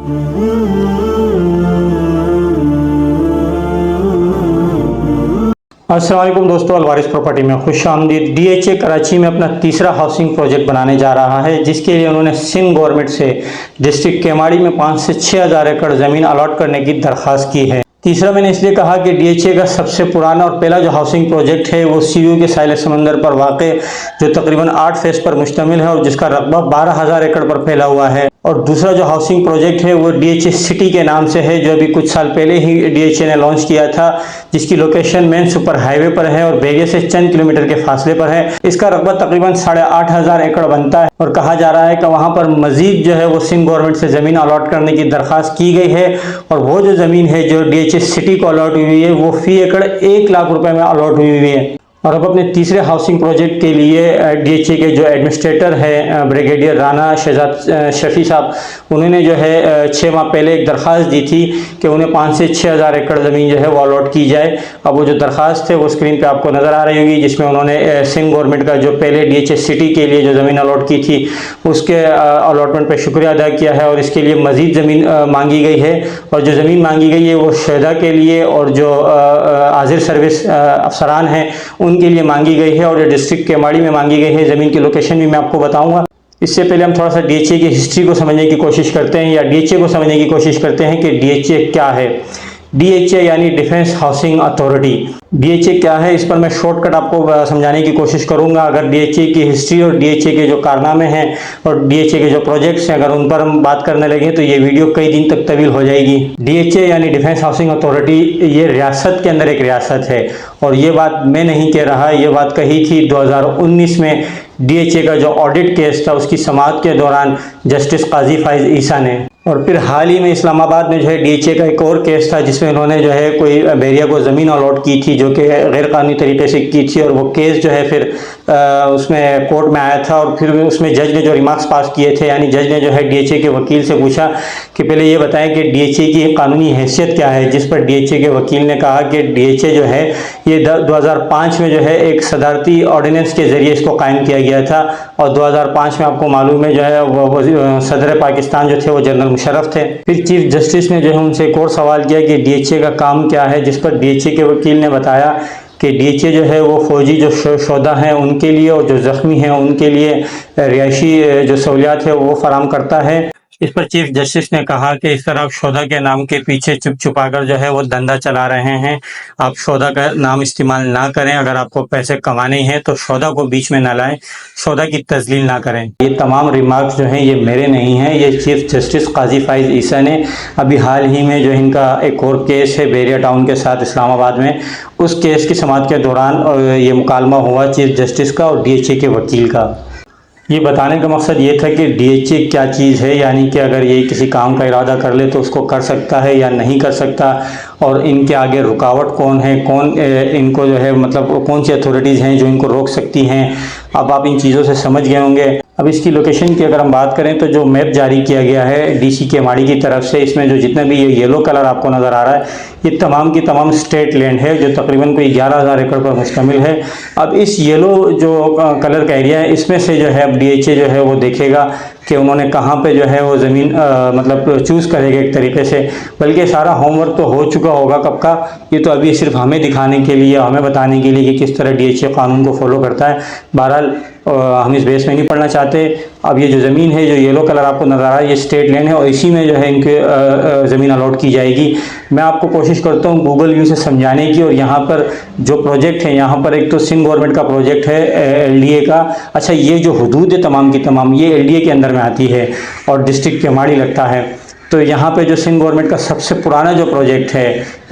अस्सलाम वालेकुम दोस्तों, अलवारिस प्रॉपर्टी में खुश आमदीद। डीएचए कराची में अपना तीसरा हाउसिंग प्रोजेक्ट बनाने जा रहा है, जिसके लिए उन्होंने सिंध गवर्नमेंट से डिस्ट्रिक्ट केमाड़ी में 5 से 6 हज़ार एकड़ ज़मीन अलॉट करने की दरख्वास्त की है। तीसरा मैंने इसलिए कहा कि डीएचए का सबसे पुराना और पहला जो हाउसिंग प्रोजेक्ट है वो सीयू के साहिल समंदर पर वाक़, जो तकरीबन 8 फेस पर मुश्तमिल है और जिसका रकबा 12,000 एकड़ पर फैला हुआ है। और दूसरा जो हाउसिंग प्रोजेक्ट है वो डीएचए सिटी के नाम से है, जो अभी कुछ साल पहले ही डीएचए ने लॉन्च किया था, जिसकी लोकेशन मेन सुपर हाईवे पर है और बेरिया से चंद किलोमीटर के फासले पर है। इसका रकबा तकरीबन 8,500 एकड़ बनता है और कहा जा रहा है कि वहाँ पर मजीद जो है वो सिंध गवर्नमेंट से ज़मीन अलॉट करने की दरख्वास्त की गई है। और वो जो ज़मीन है जो डीएचए सिटी को अलॉट हुई है वो फी एकड़ 1 लाख रुपए में अलॉट हुई है। और अब अपने तीसरे हाउसिंग प्रोजेक्ट के लिए डीएचए के जो एडमिनिस्ट्रेटर है ब्रिगेडियर राना शहजाद शफी साहब, उन्होंने जो है 6 माह पहले एक दरख्वास्त दी थी कि उन्हें 5 से 6 हज़ार एकड़ ज़मीन जो है वो अलॉट की जाए। अब वो जो दरख्वास्त है वो स्क्रीन पे आपको नज़र आ रही होगी, जिसमें उन्होंने सिंध गवर्नमेंट का जो पहले डीएचए सिटी के लिए जो ज़मीन अलॉट की थी उसके अलॉटमेंट पर शुक्रिया अदा किया है और इसके लिए मज़ीद ज़मीन मांगी गई है। और जो ज़मीन मांगी गई है वो शहदा के लिए और जो हाजिर सर्विस अफसरान हैं उनके लिए मांगी गई है और जो डिस्ट्रिक्ट केमाड़ी में मांगी गई है। ज़मीन की लोकेशन भी मैं आपको बताऊंगा। इससे पहले हम थोड़ा सा डीएचए की हिस्ट्री को समझने की कोशिश करते हैं या डीएचए को समझने की कोशिश करते हैं कि डीएचए क्या है। डीएचए यानी डिफेंस हाउसिंग अथॉरिटी। डीएचए क्या है, इस पर मैं शॉर्टकट आपको समझाने की कोशिश करूंगा। अगर डीएचए की हिस्ट्री और डीएचए के जो कारनामे हैं और डीएचए के जो प्रोजेक्ट्स हैं, अगर उन पर हम बात करने लगे तो ये वीडियो कई दिन तक तवील हो जाएगी। डीएचए यानी डिफेंस हाउसिंग अथॉरिटी, ये रियासत के अंदर एक रियासत है और ये बात मैं नहीं कह रहा, ये बात कही थी 2019 में डीएचए का जो ऑडिट केस था उसकी समाअत के दौरान जस्टिस काजी फाइज ईसा ने। और फिर हाल ही में इस्लामाबाद में जो है डीएचए का एक और केस था जिसमें उन्होंने जो है कोई बेरिया को ज़मीन अलॉट की थी जो कि गैर कानूनी तरीके से की थी। और वो केस जो है फिर उसमें कोर्ट में आया था और फिर उसमें जज ने जो रिमार्क्स पास किए थे, यानी जज ने जो है डीएचए के वकील से पूछा कि पहले ये बताएं कि डीएचए की कानूनी हैसियत क्या है, जिस पर डीएचए के वकील ने कहा कि डीएचए जो है ये 2005 में जो है एक सदारती ऑर्डिनेंस के ज़रिए इसको कायम किया गया था। और 2005 में आपको मालूम है जो है वो सदर पाकिस्तान जो थे वो जनरल मुशर्रफ थे। फिर चीफ जस्टिस ने जो है उनसे एक और सवाल किया कि डीएचए का काम क्या है, जिस पर डीएचए के वकील ने बताया कि डीएचए जो है वो फौजी जो शोधा हैं उनके लिए और जो ज़ख्मी हैं उनके लिए रिहायशी जो सहूलियात है वो फराम करता है। इस पर चीफ जस्टिस ने कहा कि इस तरह आप शोधा के नाम के पीछे चुप छुपाकर जो है वो धंधा चला रहे हैं। आप शोधा का नाम इस्तेमाल ना करें, अगर आपको पैसे कमाने हैं तो शोधा को बीच में ना लाएं, शोधा की तजलील ना करें। ये तमाम रिमार्क्स जो हैं ये मेरे नहीं हैं, ये चीफ जस्टिस काजी फाइज ईसा ने अभी हाल ही में जो इनका एक और केस है बेरिया टाउन के साथ इस्लामाबाद में, उस केस की समाअत के दौरान ये मुकालमा हुआ चीफ जस्टिस का और डीएचए के वकील का। ये बताने का मकसद ये था कि डीएचए क्या चीज़ है, यानी कि अगर ये किसी काम का इरादा कर ले तो उसको कर सकता है या नहीं कर सकता, और इनके आगे रुकावट कौन है, कौन इनको जो है मतलब कौन सी अथॉरिटीज़ हैं जो इनको रोक सकती हैं। अब आप इन चीज़ों से समझ गए होंगे। अब इसकी लोकेशन की अगर हम बात करें तो जो मैप जारी किया गया है डीसी केमाड़ी की तरफ से, इसमें जो जितना भी ये येलो कलर आपको नज़र आ रहा है ये तमाम की तमाम स्टेट लैंड है जो तकरीबन कोई 11,000 एकड़ पर मुश्तमिल है। अब इस येलो जो कलर का एरिया है इसमें से जो है अब डीएचए जो है वो देखेगा कि उन्होंने कहाँ पे जो है वो ज़मीन मतलब चूज़ करेगा एक तरीके से, बल्कि सारा होमवर्क तो हो चुका होगा कब का। ये तो अभी सिर्फ हमें दिखाने के लिए, हमें बताने के लिए कि किस तरह डीएचए कानून को फॉलो करता है। बहरहाल हम इस बेस में नहीं पढ़ना चाहते। अब ये जो ज़मीन है जो येलो कलर आपको नज़र आ रहा है ये स्टेट लैंड है और इसी में जो है इनके ज़मीन अलॉट की जाएगी। मैं आपको कोशिश करता हूँ गूगल व्यू से समझाने की। और यहाँ पर जो प्रोजेक्ट है, यहाँ पर एक तो सिंध गवर्नमेंट का प्रोजेक्ट है एलडीए का। अच्छा, ये जो हदूद है तमाम की तमाम ये एलडीए के अंदर में आती है और डिस्ट्रिक्ट केमाड़ी लगता है। तो यहाँ पे जो सिंध गवर्नमेंट का सबसे पुराना जो प्रोजेक्ट है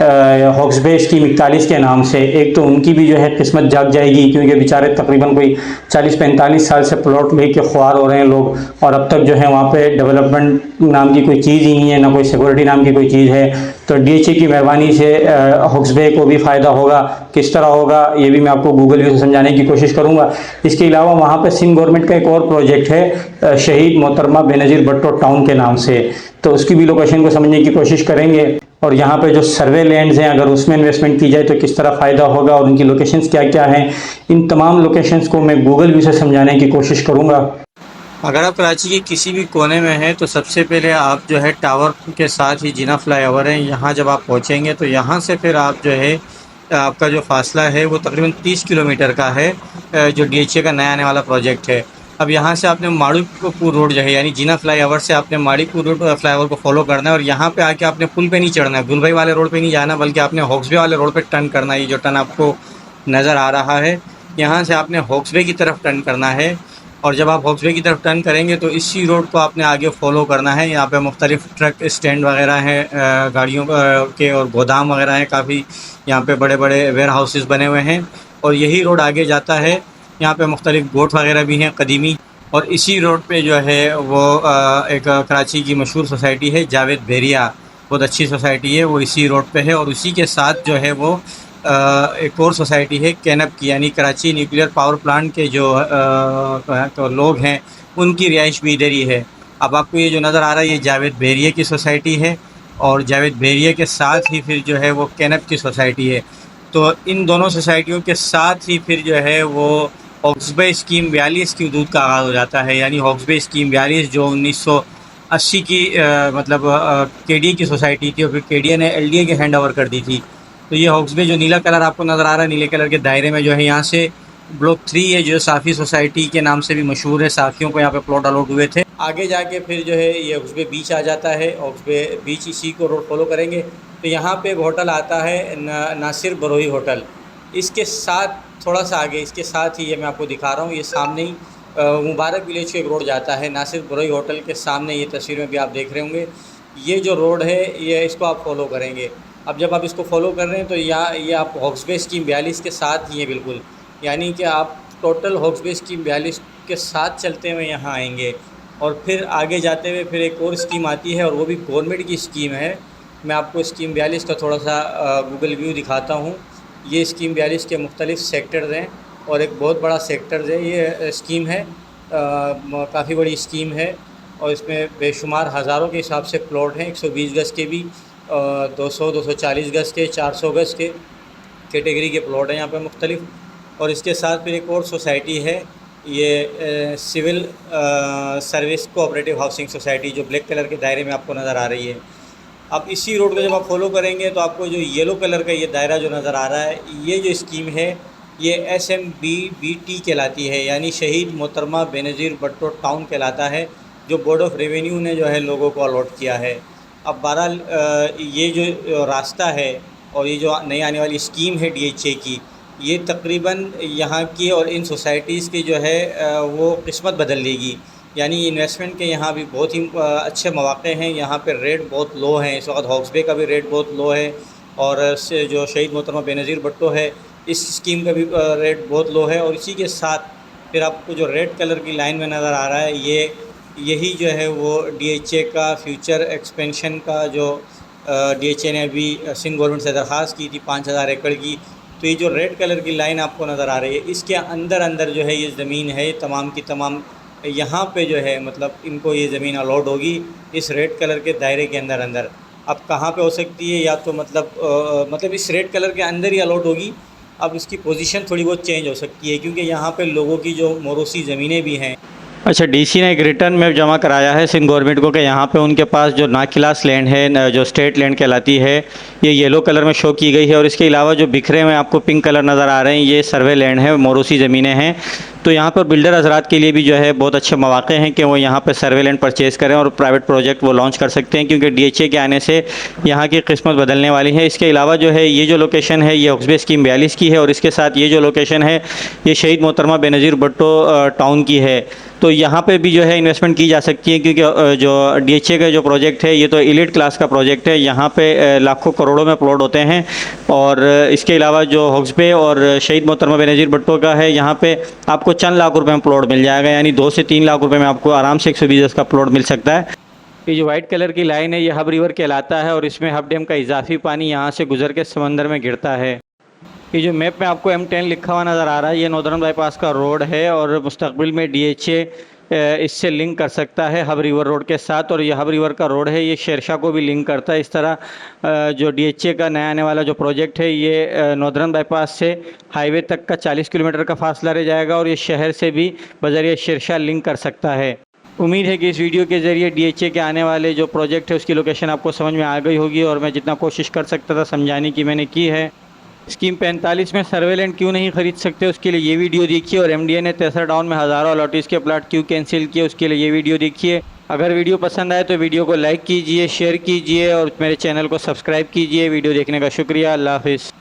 हॉक्सबे स्कीम 41 के नाम से, एक तो उनकी भी जो है किस्मत जाग जाएगी, क्योंकि बेचारे तकरीबन कोई 40-45 साल से प्लॉट लेके ख्वार हो रहे हैं लोग और अब तक जो है वहाँ पे डेवलपमेंट नाम की कोई चीज़ ही नहीं है, ना कोई सिक्योरिटी नाम की कोई चीज़ है। तो डीएचए की मेहरबानी से हॉक्सबे को भी फ़ायदा होगा। किस तरह होगा ये भी मैं आपको गूगल व्यू से समझाने की कोशिश करूँगा। इसके अलावा वहाँ पर सिंध गवर्नमेंट का एक और प्रोजेक्ट है शहीद मोहतरमा बेनज़ीर भुट्टो टाउन के नाम से, तो उसकी भी लोकेशन को समझने की कोशिश करेंगे। और यहाँ पे जो सर्वे लैंड्स हैं अगर उसमें इन्वेस्टमेंट की जाए तो किस तरह फ़ायदा होगा और उनकी लोकेशंस क्या क्या हैं, इन तमाम लोकेशंस को मैं गूगल व्यू से समझाने की कोशिश करूँगा। अगर आप कराची के किसी भी कोने में हैं तो सबसे पहले आप जो है टावर के साथ ही जिना फ्लाईओवर है, यहाँ जब आप पहुँचेंगे तो यहाँ से फिर आप जो है आपका जो फासला है वो तकरीबन 30 किलोमीटर का है, जो डीएचए का नया आने वाला प्रोजेक्ट है। अब यहाँ से आपने माड़ीपुर रोड जो है यानी जिना फ्लाईओवर से आपने माड़ीपुर रोड फ्लाईओवर को फॉलो करना है और यहाँ पे आके आपने पुल पे नहीं चढ़ना है, गुलभाई वाले रोड पे नहीं जाना, बल्कि आपने हॉक्सबे वाले रोड पे टर्न करना है। ये जो टर्न आपको नज़र आ रहा है, यहाँ से आपने हॉक्सबे की तरफ टर्न करना है और जब आप हॉक्सबे की तरफ टर्न करेंगे तो इसी रोड को आपने आगे फॉलो करना है। यहाँ पे मुख्तलिफ़ ट्रक स्टैंड वगैरह हैं, गाड़ियों के और गोदाम वगैरह हैं, काफ़ी यहाँ पे बड़े बड़े वेयर हाउसेस बने हुए हैं और यही रोड आगे जाता है। यहाँ पे मुख्तलिफ़ गोट वगैरह भी हैं कदीमी, और इसी रोड पे जो है वो एक कराची की मशहूर सोसाइटी है जावेद बेरिया, बहुत अच्छी सोसाइटी है, वो इसी रोड पे है। और उसी के साथ जो है वो एक और सोसाइटी है कैनप की, यानी कराची न्यूक्लियर पावर प्लांट के जो तो लोग हैं उनकी रिहाइश भी इधर ही है। अब आपको ये जो नज़र आ रहा है ये जावेद बेरिया की सोसाइटी है और जावेद बेरिया के साथ ही फिर जो है वो कैनप की सोसाइटी है। तो इन दोनों सोसाइटियों के साथ ही फिर जो है वो हॉक्सबे स्कीम 42 की हदूद का आगाज़ हो जाता है, यानी हॉक्सबे स्कीम 42 जो 1980 की मतलब केडीए की सोसाइटी थी और फिर केडीए ने एलडीए के हैंड ओवर कर दी थी। तो ये हॉक्सबे जो नीला कलर आपको नज़र आ रहा है, नीले कलर के दायरे में जो है यहाँ से ब्लॉक 3 है जो साफ़ी सोसाइटी के नाम से भी मशहूर है, साफ़ियों को यहाँ पे प्लॉट अलॉट हुए थे। आगे जाके फिर जो है ये हॉक्सबे बीच आ जाता है, हॉक्सबे बीच इसी को रोड फॉलो करेंगे तो यहाँ पे एक होटल आता है नासिर बरोही होटल। इसके साथ थोड़ा सा आगे, इसके साथ ही ये मैं आपको दिखा रहा हूँ, ये सामने ही मुबारक विलेज को एक रोड जाता है, नासिर बरोही होटल के सामने, ये तस्वीर में भी आप देख रहे होंगे। ये जो रोड है ये इसको आप फॉलो करेंगे। अब जब आप इसको फॉलो कर रहे हैं तो यहाँ ये आप हॉक्सबे स्कीम 42 के साथ ही है बिल्कुल, यानी कि आप टोटल हॉक्सबे स्कीम 42 के साथ चलते हुए यहाँ आएंगे और फिर आगे जाते हुए फिर एक और स्कीम आती है और वो भी गवर्नमेंट की स्कीम है। मैं आपको स्कीम 42 का थोड़ा सा गूगल व्यू दिखाता हूँ। ये स्कीम 42 के मुख्तलिफ़ सेक्टर्स हैं और एक बहुत बड़ा सेक्टर्स है ये स्कीम है, काफ़ी बड़ी स्कीम है और इसमें बेशुमार हज़ारों के हिसाब से प्लॉट हैं, 120 गज़ के भी, 240 गज़ के, 400 गज़ के कैटेगरी के प्लॉट हैं यहाँ पे मुख्तलिफ। और इसके साथ फिर एक और सोसाइटी है, ये civil service cooperative housing society जो ब्लैक कलर के दायरे में आपको नज़र आ रही है। अब इसी रोड को जब आप फॉलो करेंगे तो आपको जो येलो कलर का ये दायरा जो नज़र आ रहा है, ये जो स्कीम है ये SMBBT कहलाती है, यानी शहीद मोहतरमा बेनज़ीर भुट्टो टाउन कहलाता है, जो बोर्ड ऑफ रेवेन्यू ने जो है लोगों को अलॉट किया है। अब बहरहाल ये जो रास्ता है और ये जो नई आने वाली स्कीम है DHA की, ये तकरीबन यहाँ की और इन सोसाइटीज़ की जो है वो किस्मत बदल देगी। यानी इन्वेस्टमेंट के यहाँ भी बहुत ही अच्छे मौक़े हैं, यहाँ पे रेट बहुत लो हैं इस वक्त, हॉक्सबे का भी रेट बहुत लो है और से जो शहीद मोहतरमा बेनज़ीर भुट्टो है इस स्कीम का भी रेट बहुत लो है। और इसी के साथ फिर आपको जो रेड कलर की लाइन में नज़र आ रहा है यही जो है वो DHA का फ्यूचर एक्सपेंशन का जो DHA ने अभी सिंध गवर्नमेंट से दरख्वास्त की थी 5000 एकड़ की, तो ये जो रेड कलर की लाइन आपको नज़र आ रही है इसके अंदर अंदर जो है ये ज़मीन है तमाम की तमाम, यहाँ पे जो है मतलब इनको ये ज़मीन अलॉट होगी इस रेड कलर के दायरे के अंदर अंदर। अब कहाँ पे हो सकती है, या तो मतलब इस रेड कलर के अंदर ही अलॉट होगी। अब इसकी पोजीशन थोड़ी बहुत चेंज हो सकती है क्योंकि यहाँ पे लोगों की जो मौरूसी ज़मीनें भी हैं। अच्छा, डीसी ने एक रिटर्न में जमा कराया है सिंध गवर्नमेंट को कि यहाँ पे उनके पास जो नाखिलास लैंड है जो स्टेट लैंड कहलाती है ये येलो कलर में शो की गई है और इसके अलावा जो बिखरे में आपको पिंक कलर नज़र आ रहे हैं ये सर्वे लैंड है, मौरूसी ज़मीनें हैं। तो यहाँ पर बिल्डर हजरात के लिए भी जो है बहुत अच्छे मौक़े हैं कि वो यहाँ पर सर्वे लैंड परचेज़ करें और प्राइवेट प्रोजेक्ट वो लॉन्च कर सकते हैं क्योंकि DHA के आने से यहाँ की किस्मत बदलने वाली है। इसके अलावा जो है ये जो लोकेशन है ये हॉक्सबे स्कीम 42 की है और इसके साथ ये जो लोकेशन है ये शहीद मोहतरमा बेनज़ीर भुट्टो टाउन की है। तो यहाँ पे भी जो है इन्वेस्टमेंट की जा सकती है क्योंकि जो DHA का जो प्रोजेक्ट है ये तो एलीट क्लास का प्रोजेक्ट है, यहाँ पे लाखों करोड़ों में प्लॉट होते हैं। और इसके अलावा जो हॉक्सबे और शहीद मोहतरमा बेनज़ीर भुट्टो का है यहाँ पे आपको चंद लाख रुपए में प्लॉट मिल जाएगा, यानी 2 से 3 लाख रुपए में आपको आराम से 120 गज का प्लॉट मिल सकता है। ये जो वाइट कलर की लाइन है ये हब रिवर कहलाता है और इसमें हब डैम का इजाफी पानी यहाँ से गुजर के समंदर में गिरता है। ये जो मैप में आपको M10 लिखा हुआ नज़र आ रहा है ये नॉर्दर्न बाईपास का रोड है और मुस्तकबिल में DHA इससे लिंक कर सकता है हब रिवर रोड के साथ। और ये हब रिवर का रोड है ये शेरशाह को भी लिंक करता है। इस तरह जो DHA का नया आने वाला जो प्रोजेक्ट है ये नॉर्दर्न बाईपास से हाईवे तक का 40 किलोमीटर का फासला रह जाएगा और ये शहर से भी बजरिया शेरशाह लिंक कर सकता है। उम्मीद है कि इस वीडियो के ज़रिए DHA के आने वाले जो प्रोजेक्ट है उसकी लोकेशन आपको समझ में आ गई होगी और मैं जितना कोशिश कर सकता था समझाने की मैंने की है। स्कीम 45 में सर्वेलेंट क्यों नहीं खरीद सकते उसके लिए ये वीडियो देखिए, और MDA ने 63 टाउन में हज़ारों अलॉटीज़ के प्लाट क्यों कैंसिल किए उसके लिए ये वीडियो देखिए। अगर वीडियो पसंद आए तो वीडियो को लाइक कीजिए, शेयर कीजिए और मेरे चैनल को सब्सक्राइब कीजिए। वीडियो देखने का शुक्रिया। अल्लाह हाफिज़।